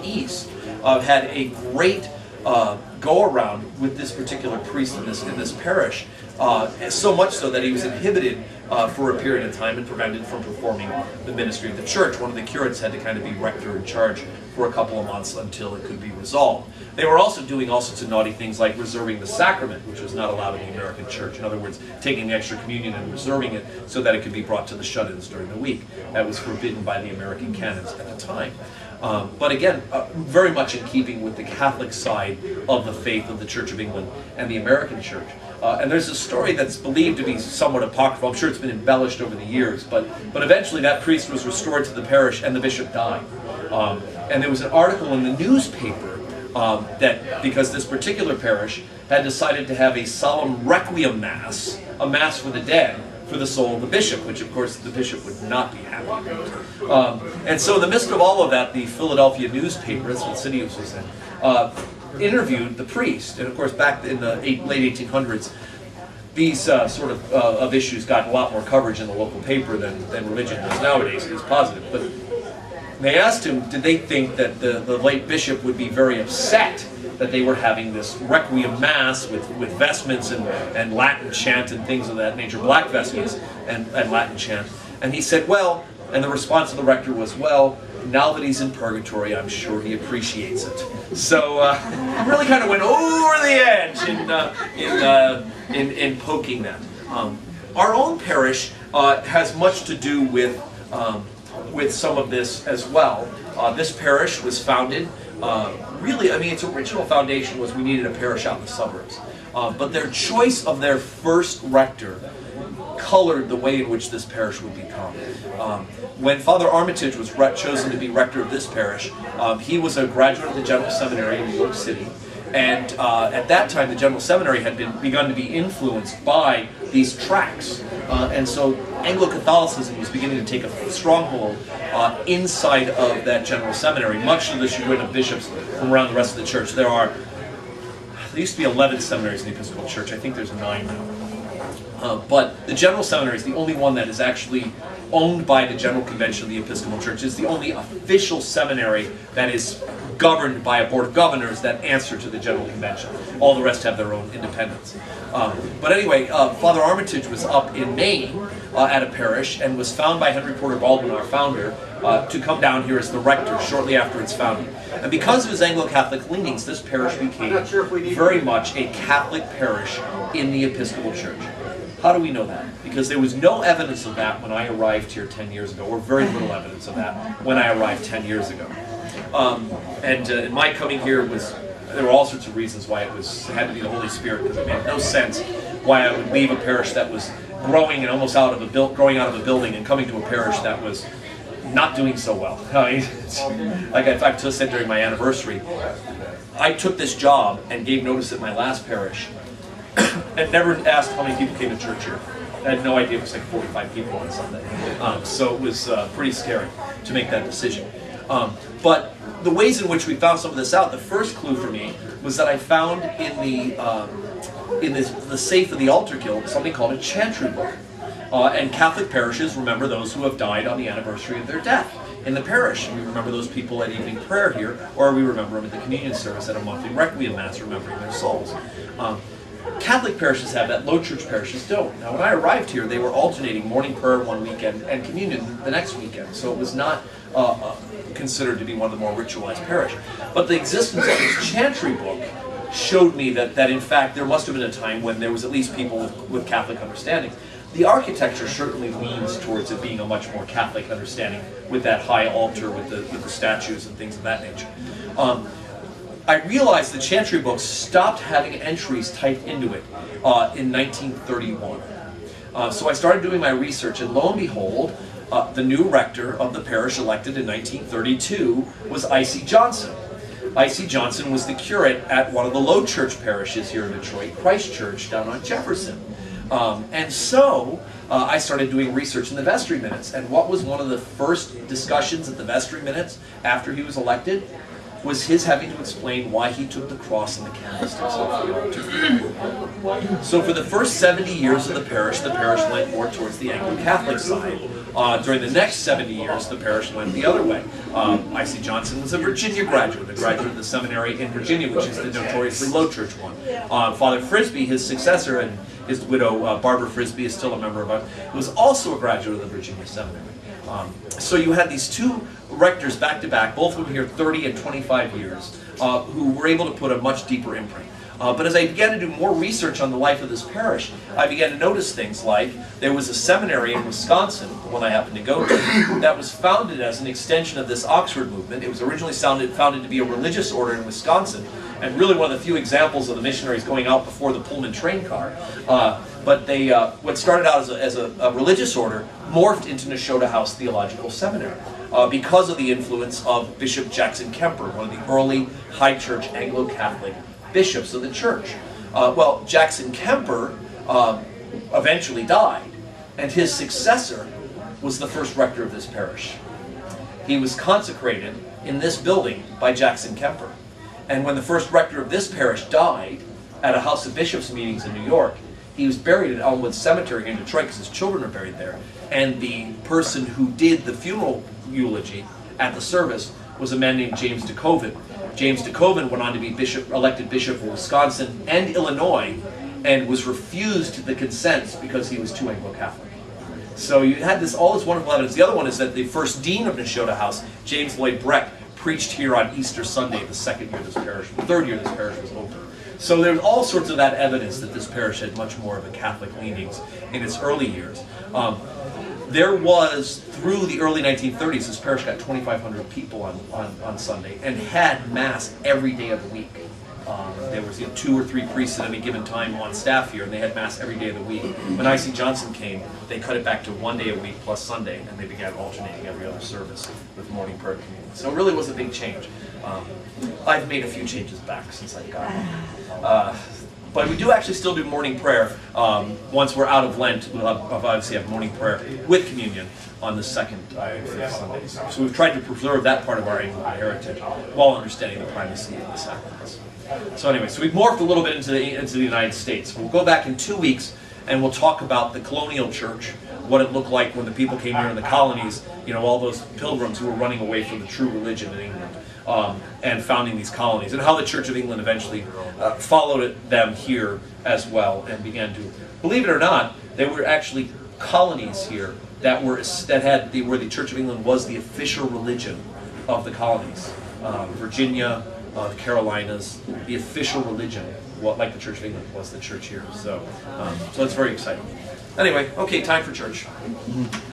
East had a great go-around with this particular priest in this parish, so much so that he was inhibited for a period of time and prevented from performing the ministry of the church. One of the curates had to kind of be rector in charge for a couple of months until it could be resolved. They were also doing all sorts of naughty things like reserving the sacrament, which was not allowed in the American church. In other words, taking the extra communion and reserving it so that it could be brought to the shut-ins during the week. That was forbidden by the American canons at the time. But again, very much in keeping with the Catholic side of the faith of the Church of England and the American church. And there's a story that's believed to be somewhat apocryphal. I'm sure it's been embellished over the years, but eventually that priest was restored to the parish and the bishop died. And there was an article in the newspaper that because this particular parish had decided to have a solemn requiem mass, a mass for the dead, for the soul of the bishop, which of course the bishop would not be happy about. And so in the midst of all of that, the Philadelphia newspaper, that's what city it was in, interviewed the priest. And of course back in the late 1800s, these sort of issues got a lot more coverage in the local paper than religion does nowadays. It was positive. But they asked him, did they think that the late bishop would be very upset that they were having this requiem mass with vestments and Latin chant and things of that nature, black vestments and Latin chant. And he said, well, and the response of the rector was, well, now that he's in purgatory, I'm sure he appreciates it. So really kind of went over the edge in poking that. Our own parish has much to do with some of this as well. This parish was founded, really, I mean, its original foundation was we needed a parish out in the suburbs. But their choice of their first rector colored the way in which this parish would become. When Father Armitage was chosen to be rector of this parish, he was a graduate of the General Seminary in New York City. And at that time, the General Seminary had begun to be influenced by these tracts. And so Anglo-Catholicism was beginning to take a stronghold inside of that General Seminary, much to the chagrin of bishops from around the rest of the church. There used to be 11 seminaries in the Episcopal Church. I think there's 9 now. But the General Seminary is the only one that is actually owned by the General Convention of the Episcopal Church. It's the only official seminary that is governed by a board of governors that answer to the General Convention. All the rest have their own independence. But anyway, Father Armitage was up in Maine at a parish and was found by Henry Porter Baldwin, our founder, to come down here as the rector shortly after its founding. And because of his Anglo-Catholic leanings, this parish became very much a Catholic parish in the Episcopal Church. How do we know that? Because there was no evidence of that when I arrived here 10 years ago, or very little evidence of that when I arrived 10 years ago. And my coming here there were all sorts of reasons why it had to be the Holy Spirit, because it made no sense why I would leave a parish that was growing and almost growing out of a building and coming to a parish that was not doing so well. Like I've just said during my anniversary, I took this job and gave notice at my last parish and never asked how many people came to church here. I had no idea. It was like 45 people on Sunday. So it was pretty scary to make that decision. But the ways in which we found some of this out, the first clue for me was that I found in the safe of the altar guild something called a chantry book. And Catholic parishes remember those who have died on the anniversary of their death in the parish. We remember those people at evening prayer here, or we remember them at the communion service at a monthly requiem mass, remembering their souls. Catholic parishes have that, low church parishes don't. Now when I arrived here, they were alternating morning prayer one weekend and communion the next weekend, so it was not considered to be one of the more ritualized parish. But the existence of this chantry book showed me that in fact there must have been a time when there was at least people with Catholic understanding. The architecture certainly leans towards it being a much more Catholic understanding, with that high altar with the statues and things of that nature. I realized the chantry book stopped having entries typed into it in 1931. So I started doing my research, and lo and behold, the new rector of the parish elected in 1932 was I.C. Johnson. I.C. Johnson was the curate at one of the low church parishes here in Detroit, Christ Church down on Jefferson. And so I started doing research in the vestry minutes, and what was one of the first discussions at the vestry minutes after he was elected was his having to explain why he took the cross and the candlesticks off the altar. So for the first 70 years of the parish went more towards the Anglo-Catholic side, During the next 70 years, the parish went the other way. I.C. Johnson was a Virginia graduate, a graduate of the seminary in Virginia, which is the notoriously low church one. Father Frisbee, his successor, and his widow, Barbara Frisbee, is still a member of it, was also a graduate of the Virginia seminary. So you had these two rectors back to back, both of them here 30 and 25 years, who were able to put a much deeper imprint. But as I began to do more research on the life of this parish, I began to notice things like there was a seminary in Wisconsin, the one I happened to go to, that was founded as an extension of this Oxford movement. It was originally founded to be a religious order in Wisconsin, and really one of the few examples of the missionaries going out before the Pullman train car. But they, what started out as a religious order morphed into Nashotah House Theological Seminary because of the influence of Bishop Jackson Kemper, one of the early high church Anglo-Catholic bishops of the church. Well, Jackson Kemper eventually died, and his successor was the first rector of this parish. He was consecrated in this building by Jackson Kemper. And when the first rector of this parish died at a House of Bishops meetings in New York, he was buried at Elmwood Cemetery here in Detroit because his children are buried there. And the person who did the funeral eulogy at the service was a man named James DeCoven. James DeCoven went on to be elected bishop of Wisconsin and Illinois, and was refused the consent because he was too Anglo-Catholic. So you had all this wonderful evidence. The other one is that the first dean of Nashotah House, James Lloyd Breck, preached here on Easter Sunday, the third year this parish was open. So there's all sorts of that evidence that this parish had much more of a Catholic leanings in its early years. There was, through the early 1930s, this parish got 2,500 people on Sunday and had Mass every day of the week. There was 2 or 3 priests at any given time on staff here, and they had Mass every day of the week. When I.C. Johnson came, they cut it back to 1 day a week plus Sunday, and they began alternating every other service with morning prayer communion. So it really was a big change. I've made a few changes back since I've gotten but we do actually still do morning prayer. Once we're out of Lent, we'll obviously have morning prayer with communion on the second Sunday. So we've tried to preserve that part of our Anglican heritage while understanding the primacy of the sacraments. So anyway, so we've morphed a little bit into the United States. We'll go back in 2 weeks and we'll talk about the colonial church, what it looked like when the people came here in the colonies, all those pilgrims who were running away from the true religion in England. And founding these colonies, and how the Church of England eventually followed them here as well, and began to, believe it or not, there were actually colonies here where the Church of England was the official religion of the colonies. Virginia, the Carolinas, the official religion, like the Church of England was the church here. So it's very exciting. Anyway, okay, time for church.